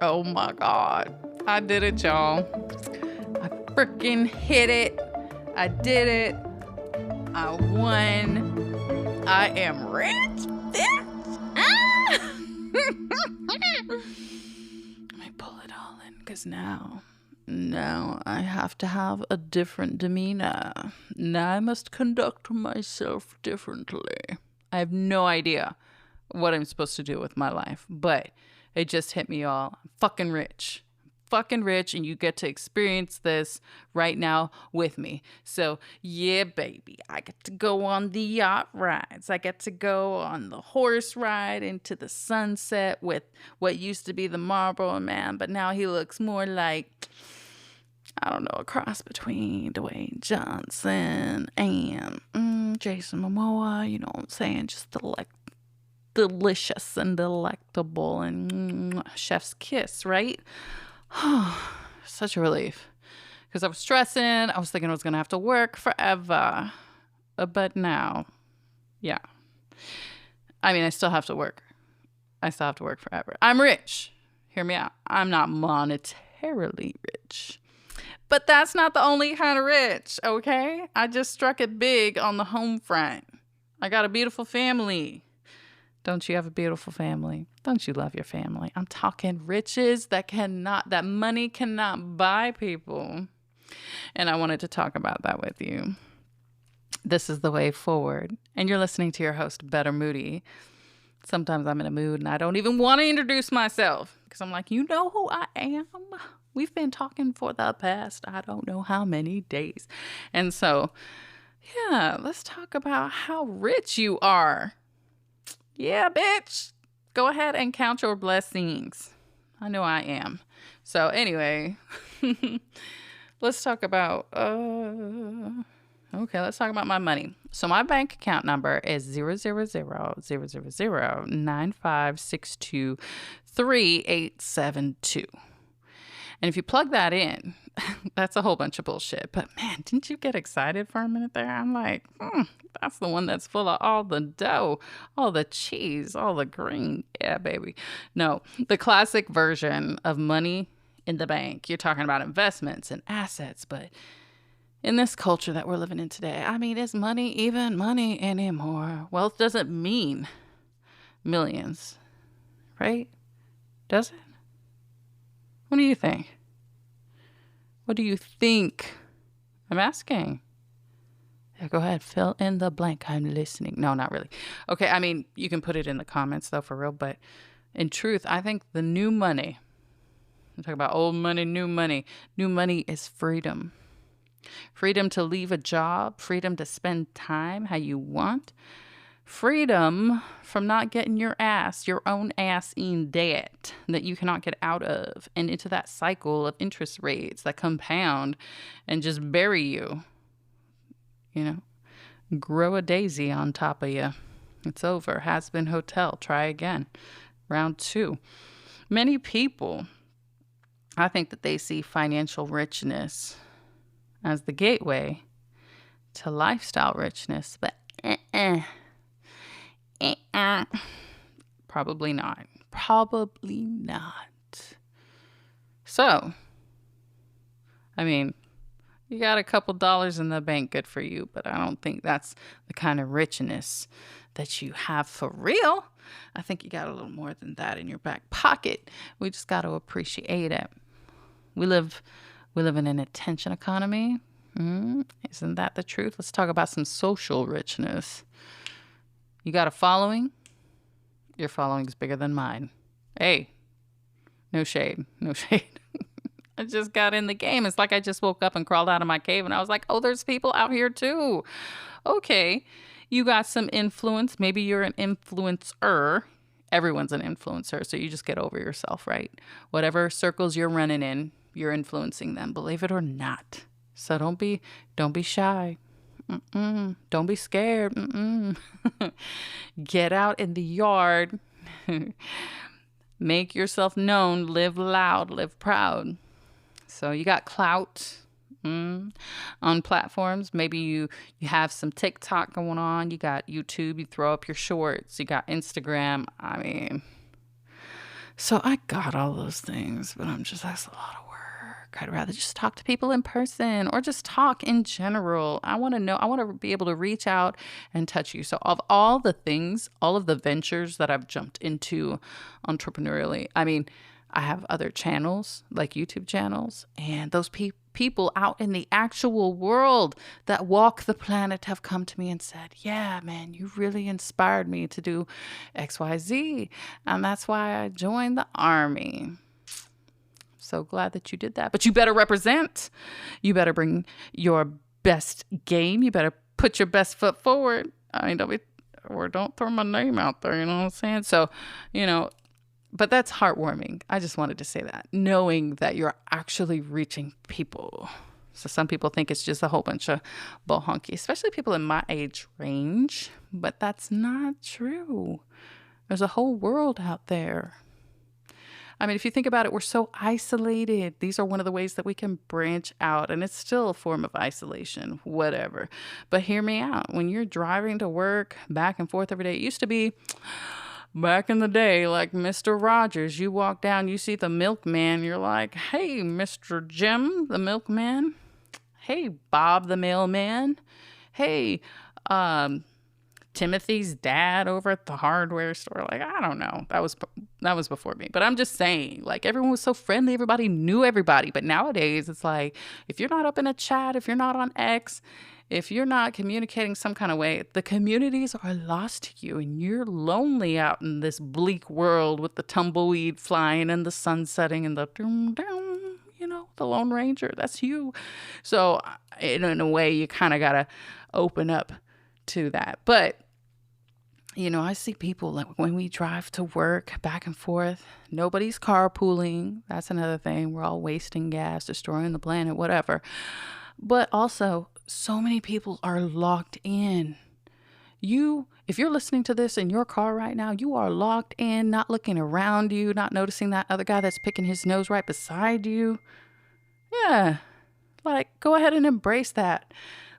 Oh my God. I did it, y'all. I freaking hit it. I did it. I won. I am rich, bitch. Ah! Let me pull it all in, because now I have to have a different demeanor. Now I must conduct myself differently. I have no idea what I'm supposed to do with my life, but it just hit me all. I'm fucking rich. Fucking rich, and you get to experience this right now with me. So yeah, baby, I get to go on the yacht rides. I get to go on the horse ride into the sunset with what used to be the Marlboro Man, but now he looks more like, I don't know, a cross between Dwayne Johnson and Jason Momoa. You know what I'm saying? Just delicious and delectable and chef's kiss, right? Such a relief, because I was stressing. I was thinking I was going to have to work forever. But now, yeah. I mean, I still have to work. I still have to work forever. I'm rich. Hear me out. I'm not monetarily rich. But that's not the only kind of rich, okay? I just struck it big on the home front. I got a beautiful family. Don't you have a beautiful family? Don't you love your family? I'm talking riches that money cannot buy, people. And I wanted to talk about that with you. This is the way forward. And you're listening to your host, Better Moody. Sometimes I'm in a mood and I don't even want to introduce myself, because I'm like, you know who I am? We've been talking for the past, I don't know how many days. And so, yeah, let's talk about how rich you are. Yeah, bitch. Go ahead and count your blessings. I know I am. So anyway, let's talk about, let's talk about my money. So my bank account number is 000-95623-872. And if you plug that in, that's a whole bunch of bullshit. But man, didn't you get excited for a minute there? I'm like, that's the one that's full of all the dough, all the cheese, all the green. Yeah, baby. No, the classic version of money in the bank. You're talking about investments and assets. But in this culture that we're living in today, I mean, is money even money anymore? Wealth doesn't mean millions, right? Does it? What do you think? What do you think? I'm asking. Yeah, go ahead. Fill in the blank. I'm listening. No, not really. Okay, I mean, you can put it in the comments, though, for real. But in truth, I think the new money, I'm talking about old money, new money. New money is freedom. Freedom to leave a job. Freedom to spend time how you want. Freedom from not getting your own ass in debt that you cannot get out of, and into that cycle of interest rates that compound and just bury you. You know, grow a daisy on top of you. It's over. Has been hotel. Try again. Round 2. Many people, I think that they see financial richness as the gateway to lifestyle richness, but probably not. Probably not. So, I mean, you got a couple dollars in the bank, good for you, but I don't think that's the kind of richness that you have for real. I think you got a little more than that in your back pocket. We just got to appreciate it. We live in an attention economy. Isn't that the truth? Let's talk about some social richness. You got a following? Your following is bigger than mine. Hey, no shade. No shade. I just got in the game. It's like I just woke up and crawled out of my cave and I was like, oh, there's people out here too. Okay, you got some influence. Maybe you're an influencer. Everyone's an influencer, so you just get over yourself, right? Whatever circles you're running in, you're influencing them, believe it or not. So don't be shy. Don't be scared. Get out in the yard. Make yourself known. Live loud. Live proud. So you got clout on platforms. Maybe you have some TikTok going on. You got YouTube. You throw up your shorts. You got Instagram. I mean, So I got all those things, but that's a lot of work. I'd rather just talk to people in person or just talk in general. I want to know, I want to be able to reach out and touch you. So, of all the things, all of the ventures that I've jumped into entrepreneurially, I mean, I have other channels like YouTube channels, and those people out in the actual world that walk the planet have come to me and said, yeah, man, you really inspired me to do XYZ. And that's why I joined the army. So glad that you did that. But you better represent. You better bring your best game. You better put your best foot forward. I mean, don't throw my name out there. You know what I'm saying? So, but that's heartwarming. I just wanted to say that, knowing that you're actually reaching people. So some people think it's just a whole bunch of bullhonky, especially people in my age range. But that's not true. There's a whole world out there. I mean, if you think about it, we're so isolated. These are one of the ways that we can branch out, and it's still a form of isolation, whatever. But hear me out. When you're driving to work back and forth every day, it used to be back in the day, like Mr. Rogers, you walk down, you see the milkman, you're like, hey, Mr. Jim, the milkman. Hey, Bob, the mailman. Hey, Timothy's dad over at the hardware store. Like, I don't know. That was before me. But I'm just saying, like, everyone was so friendly. Everybody knew everybody. But nowadays, it's like, if you're not up in a chat, if you're not on X, if you're not communicating some kind of way, the communities are lost to you, and you're lonely out in this bleak world with the tumbleweed flying and the sun setting and the doom, doom, the Lone Ranger. That's you. So in a way, you kind of got to open up to that. But, I see people, like, when we drive to work back and forth, nobody's carpooling. That's another thing. We're all wasting gas, destroying the planet, whatever. But also, so many people are locked in. If you're listening to this in your car right now, you are locked in, not looking around you, not noticing that other guy that's picking his nose right beside you. Yeah, like, go ahead and embrace that.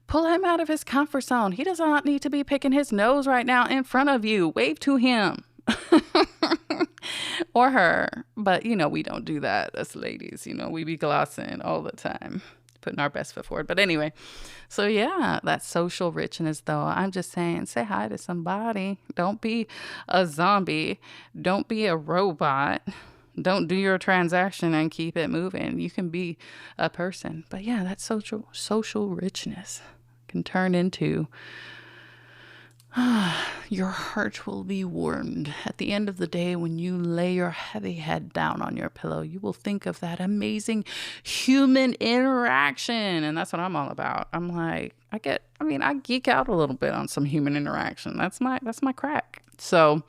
Pull him out of his comfort zone. He does not need to be picking his nose right now in front of you. Wave to him. Or her. But, we don't do that as ladies. We be glossing all the time, putting our best foot forward. But anyway, so yeah, that social richness, though. I'm just saying, say hi to somebody. Don't be a zombie. Don't be a robot. Don't do your transaction and keep it moving. You can be a person. But yeah, that social richness can turn into your heart will be warmed. At the end of the day, when you lay your heavy head down on your pillow, you will think of that amazing human interaction. And that's what I'm all about. I'm like, I geek out a little bit on some human interaction. That's my crack. So,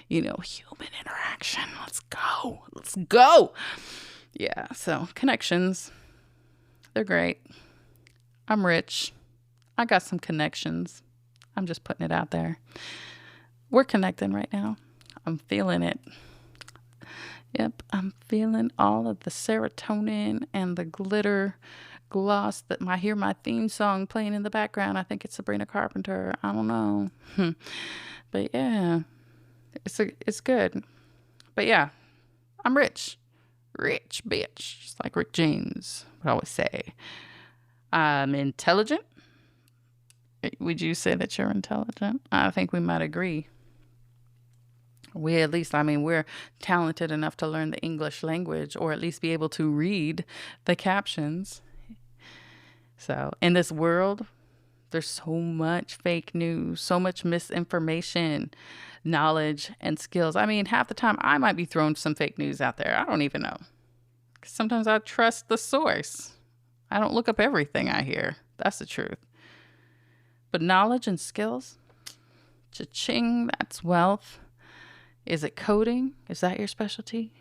human interaction. Let's go. Yeah. So connections, they're great. I'm rich. I got some connections. I'm just putting it out there. We're connecting right now. I'm feeling it. Yep, I'm feeling all of the serotonin and the glitter gloss that I hear my theme song playing in the background. I think it's Sabrina Carpenter. I don't know. But yeah, it's good. But yeah, I'm rich. Rich bitch. Just like Rick James would always say. I'm intelligent. Would you say that you're intelligent? I think we might agree. We're talented enough to learn the English language, or at least be able to read the captions. So in this world, there's so much fake news, so much misinformation, knowledge, and skills. I mean, half the time I might be throwing some fake news out there. I don't even know. Sometimes I trust the source. I don't look up everything I hear. That's the truth. But knowledge and skills, cha-ching, that's wealth. Is it coding? Is that your specialty?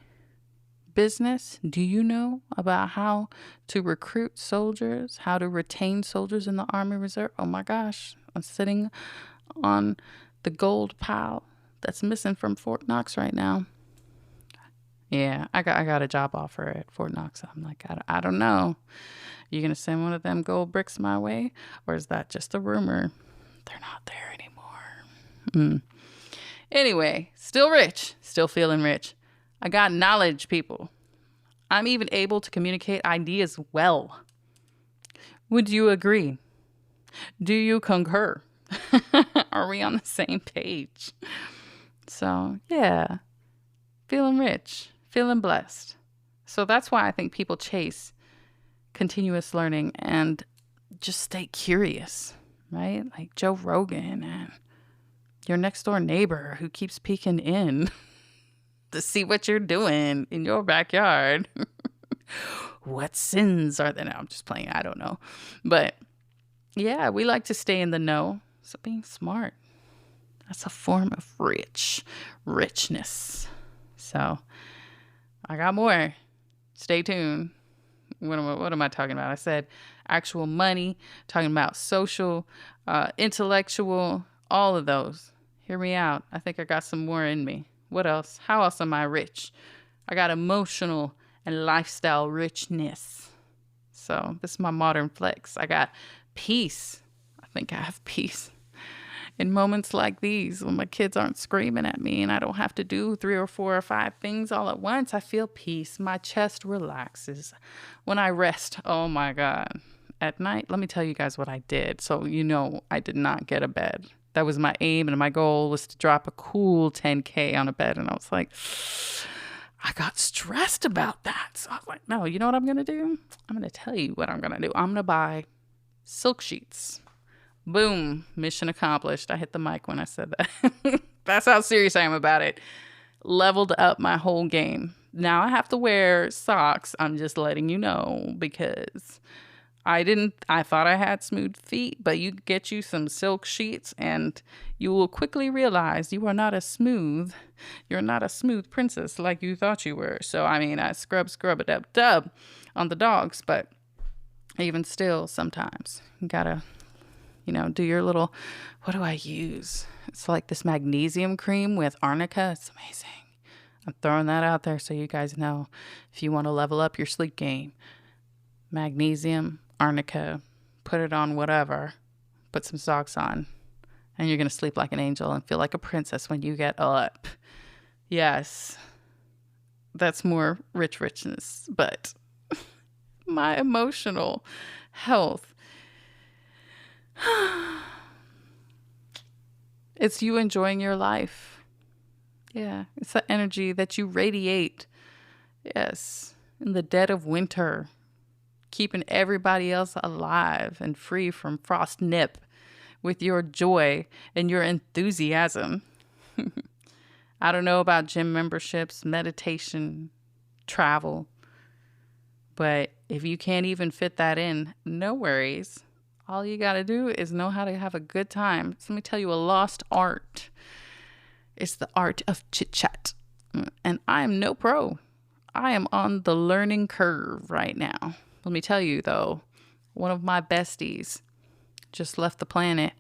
Business? Do you know about how to recruit soldiers, how to retain soldiers in the Army Reserve? Oh my gosh, I'm sitting on the gold pile that's missing from Fort Knox right now. Yeah, I got a job offer at Fort Knox. I'm like, I don't know. You gonna send one of them gold bricks my way, or is that just a rumor? They're not there anymore. Anyway, still rich, still feeling rich. I got knowledge, people. I'm even able to communicate ideas well. Would you agree? Do you concur? Are we on the same page? So, yeah, feeling rich, feeling blessed. So that's why I think people chase continuous learning and just stay curious, right? Like Joe Rogan and your next door neighbor who keeps peeking in to see what you're doing in your backyard. What sins are there? No, I'm just playing. I don't know. But yeah, we like to stay in the know. So being smart, that's a form of richness. So I got more. Stay tuned. What am I talking about? I said actual money, talking about social, intellectual, all of those. Hear me out. I think I got some more in me. What else? How else am I rich? I got emotional and lifestyle richness. So this is my modern flex. I got peace. I think I have peace. In moments like these, when my kids aren't screaming at me and I don't have to do 3 or 4 or 5 things all at once, I feel peace. My chest relaxes. When I rest, oh my God. At night, let me tell you guys what I did. So I did not get a bed. That was my aim, and my goal was to drop a cool 10K on a bed. And I was like, I got stressed about that. So I was like, no, you know what I'm going to do? I'm going to tell you what I'm going to do. I'm going to buy silk sheets. Boom. Mission accomplished. I hit the mic when I said that. That's how serious I am about it. Leveled up my whole game. Now I have to wear socks. I'm just letting you know, because I thought I had smooth feet, but you get you some silk sheets and you will quickly realize you're not a smooth princess like you thought you were. So, I scrub a dub on the dogs, but even still, sometimes you gotta, do your little, what do I use? It's like this magnesium cream with arnica. It's amazing. I'm throwing that out there so you guys know if you want to level up your sleep game. Magnesium, arnica, put it on whatever, put some socks on, and you're going to sleep like an angel and feel like a princess when you get up. Yes, that's more richness, but my emotional health, it's you enjoying your life. Yeah, it's the energy that you radiate. Yes, in the dead of winter, keeping everybody else alive and free from frost nip with your joy and your enthusiasm. I don't know about gym memberships, meditation, travel, but if you can't even fit that in, no worries. All you got to do is know how to have a good time. So let me tell you a lost art. It's the art of chit-chat. And I am no pro. I am on the learning curve right now. Let me tell you, though, one of my besties just left the planet.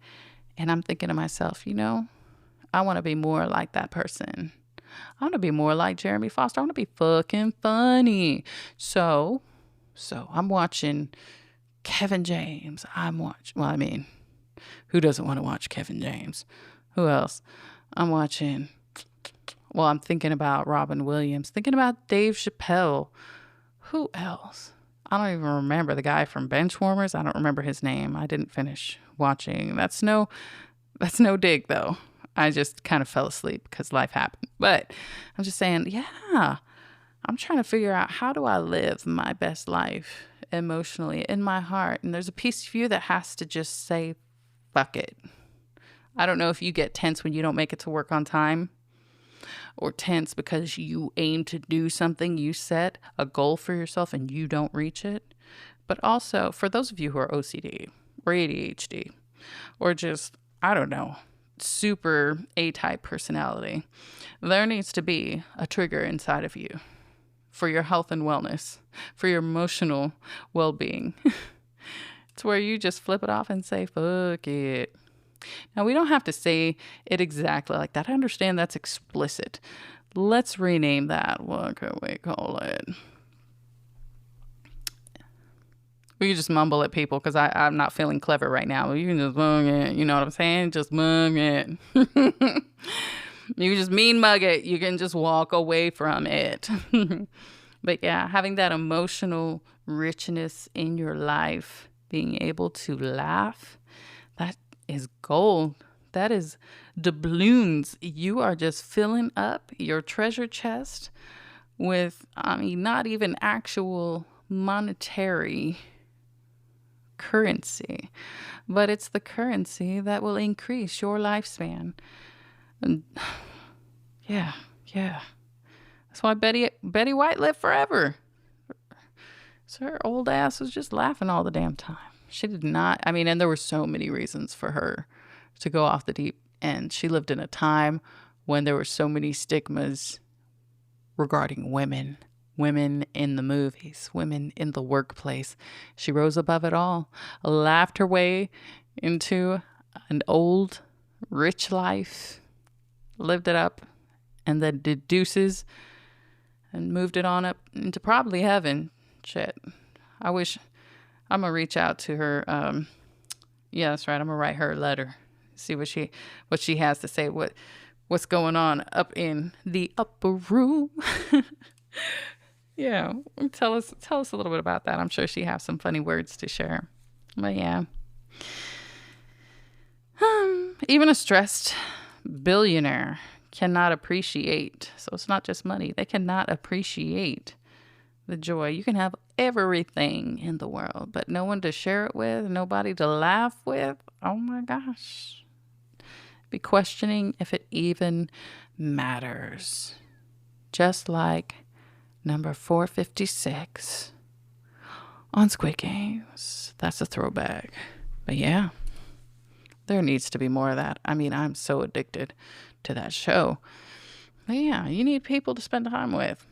And I'm thinking to myself, I want to be more like that person. I want to be more like Jeremy Foster. I want to be fucking funny. So I'm watching Kevin James. Who doesn't want to watch Kevin James? Who else? I'm thinking about Robin Williams, thinking about Dave Chappelle. Who else? I don't even remember the guy from Benchwarmers. I don't remember his name. I didn't finish watching. That's no dig though. I just kind of fell asleep because life happened. But I'm just saying, yeah, I'm trying to figure out, how do I live my best life emotionally in my heart? And there's a piece of you that has to just say, fuck it. I don't know if you get tense when you don't make it to work on time, or tense because you aim to do something, you set a goal for yourself and you don't reach it. But also for those of you who are OCD or ADHD or just, I don't know, super A-type personality, there needs to be a trigger inside of you for your health and wellness, for your emotional well-being. It's where you just flip it off and say, fuck it. Now, we don't have to say it exactly like that. I understand that's explicit. Let's rename that. What could we call it? We can just mumble at people because I'm not feeling clever right now. You can just mung it. You know what I'm saying? Just mung it. You can just mean mug it. You can just walk away from it. But yeah, having that emotional richness in your life, being able to laugh, that is gold. That is doubloons. You are just filling up your treasure chest with, not even actual monetary currency, but it's the currency that will increase your lifespan. And yeah. That's why Betty White lived forever. So her old ass was just laughing all the damn time. She did not, and there were so many reasons for her to go off the deep end. She lived in a time when there were so many stigmas regarding women in the movies, women in the workplace. She rose above it all, laughed her way into an old, rich life, lived it up, and then did deuces and moved it on up into probably heaven. Shit. I'm going to reach out to her. Yeah, that's right. I'm going to write her a letter. See what she has to say. What's going on up in the upper room. Yeah. Tell us a little bit about that. I'm sure she has some funny words to share. But yeah. Even a stressed billionaire cannot appreciate. So it's not just money. They cannot appreciate the joy. You can have everything in the world, but no one to share it with, nobody to laugh with. Oh my gosh. Be questioning if it even matters. Just like number 456 on Squid Games. That's a throwback. But yeah, there needs to be more of that. I'm so addicted to that show. But yeah, you need people to spend time with.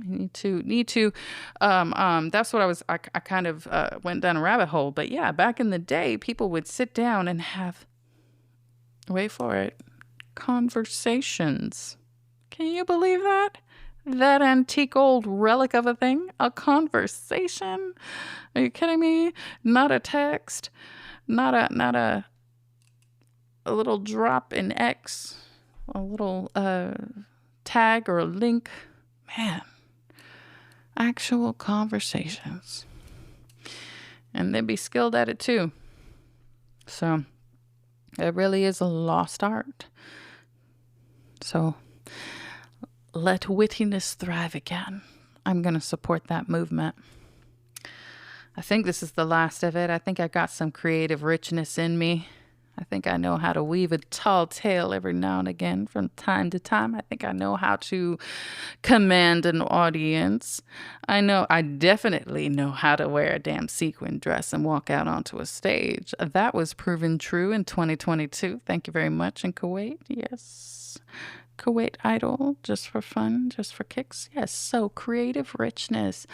You need to, that's what I kind of went down a rabbit hole. But yeah, back in the day, people would sit down and have, wait for it, conversations. Can you believe that? That antique old relic of a thing? A conversation? Are you kidding me? Not a text, not a little drop in X, a little tag or a link. Man, actual conversations. And they'd be skilled at it too. So it really is a lost art. So let wittiness thrive again. I'm going to support that movement. I think this is the last of it. I think I got some creative richness in me. I think I know how to weave a tall tale every now and again from time to time. I think I know how to command an audience. I definitely know how to wear a damn sequin dress and walk out onto a stage. That was proven true in 2022. Thank you very much in Kuwait. Yes. Kuwait Idol, just for fun, just for kicks. Yes, so creative richness.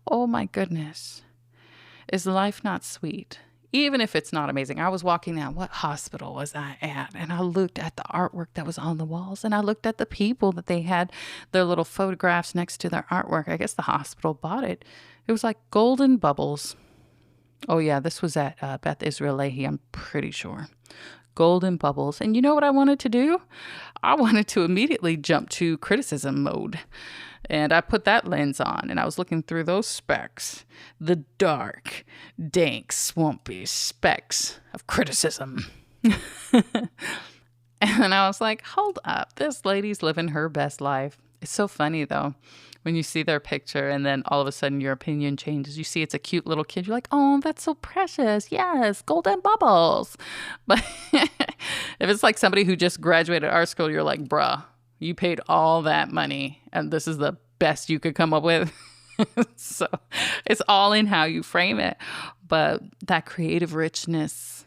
Oh my goodness. Is life not sweet? Even if it's not amazing. I was walking out. What hospital was I at? And I looked at the artwork that was on the walls, and I looked at the people that they had their little photographs next to their artwork. I guess the hospital bought it. It was like golden bubbles. Oh yeah, this was at Beth Israel Leahy, I'm pretty sure. Golden bubbles. And you know what I wanted to do? I wanted to immediately jump to criticism mode. And I put that lens on, and I was looking through those specks, the dark, dank, swampy specks of criticism. And I was like, hold up, this lady's living her best life. It's so funny, though, when you see their picture and then all of a sudden your opinion changes. You see it's a cute little kid. You're like, oh, that's so precious. Yes, golden bubbles. But if it's like somebody who just graduated art school, you're like, bruh, you paid all that money and this is the best you could come up with. So it's all in how you frame it. But that creative richness,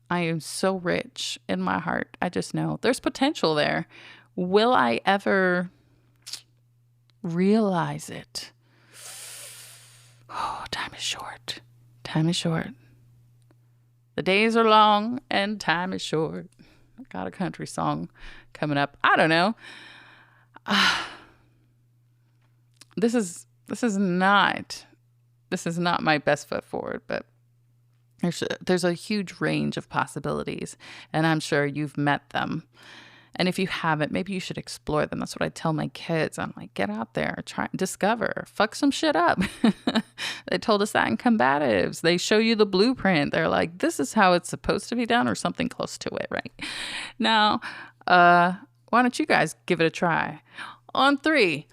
I am so rich in my heart. I just know there's potential there. Will I ever realize it? Oh, time is short. Time is short. The days are long and time is short. I got a country song coming up. I don't know. This is not my best foot forward, but there's a huge range of possibilities, and I'm sure you've met them. And if you haven't, maybe you should explore them. That's what I tell my kids. I'm like, get out there, try, discover, fuck some shit up. They told us that in combatives. They show you the blueprint. They're like, this is how it's supposed to be done, or something close to it, right? Now, why don't you guys give it a try? On 3.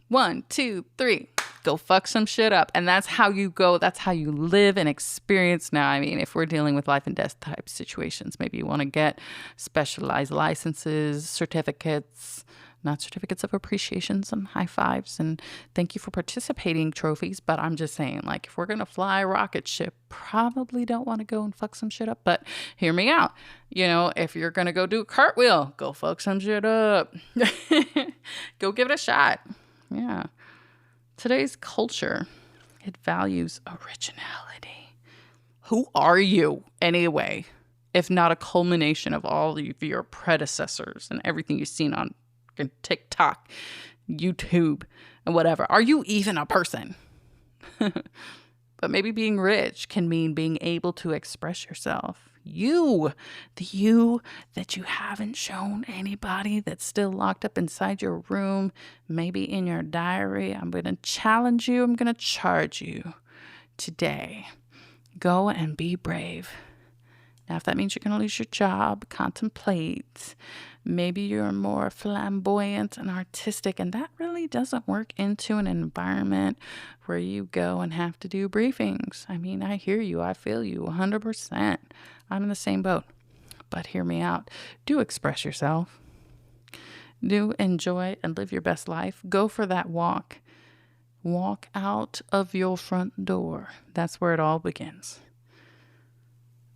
1, 2, 3. Go fuck some shit up. And that's how you go. That's how you live and experience. Now, I mean, if we're dealing with life and death type situations, maybe you want to get specialized licenses, certificates, not certificates of appreciation, some high fives and thank you for participating trophies. But I'm just saying, like, if we're going to fly a rocket ship, probably don't want to go and fuck some shit up. But hear me out. You know, if you're going to go do a cartwheel, go fuck some shit up. Go give it a shot. Yeah. Today's culture, it values originality. Who are you anyway, if not a culmination of all of your predecessors and everything you've seen on TikTok, YouTube, and whatever? Are you even a person? But maybe being rich can mean being able to express yourself. You, the you that you haven't shown anybody, that's still locked up inside your room, maybe in your diary. I'm going to challenge you. I'm going to charge you today. Go and be brave. Now, if that means you're going to lose your job, contemplate. Maybe you're more flamboyant and artistic, and that really doesn't work into an environment where you go and have to do briefings. I mean, I hear you. I feel you 100%. I'm in the same boat. But hear me out. Do express yourself. Do enjoy and live your best life. Go for that walk. Walk out of your front door. That's where it all begins.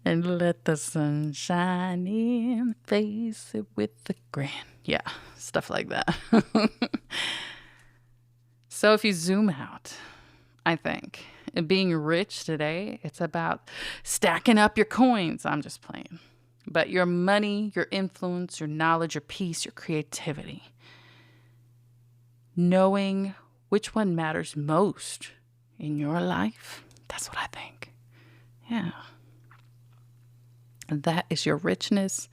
And let the sun shine in, face it with a grin. Yeah, stuff like that. So if you zoom out, I think being rich today, it's about stacking up your coins. I'm just playing. But your money, your influence, your knowledge, your peace, your creativity. Knowing which one matters most in your life. That's what I think. Yeah. That is your richness.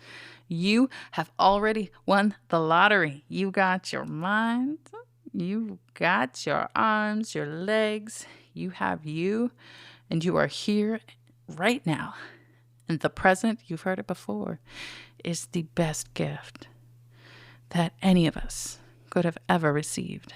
You have already won the lottery. You got your mind. You got your arms, your legs. You have you. And you are here right now. And the present, you've heard it before, is the best gift that any of us could have ever received.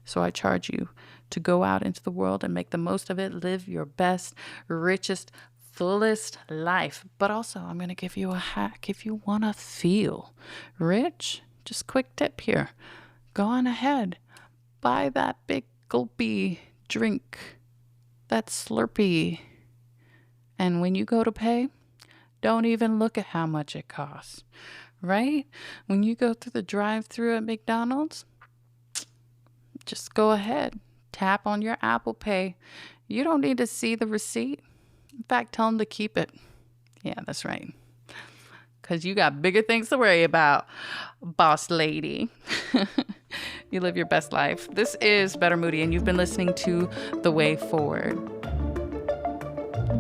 So I charge you to go out into the world and make the most of it. Live your best, richest, fullest life. But also, I'm going to give you a hack. If you want to feel rich, just quick tip here. Go on ahead. Buy that big gulpy drink, that Slurpee. And when you go to pay, don't even look at how much it costs, right? When you go through the drive-thru at McDonald's, just go ahead. Tap on your Apple Pay. You don't need to see the receipt. In fact, tell them to keep it. Yeah, that's right. Because you got bigger things to worry about, boss lady. You live your best life. This is Better Moody, and you've been listening to The Way Forward.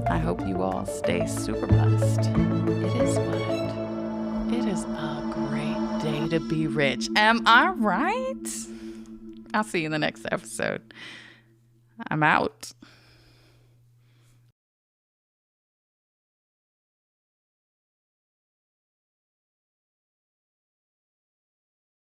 I hope you all stay super blessed. It is what? It is a great day to be rich. Am I right? I'll see you in the next episode. I'm out.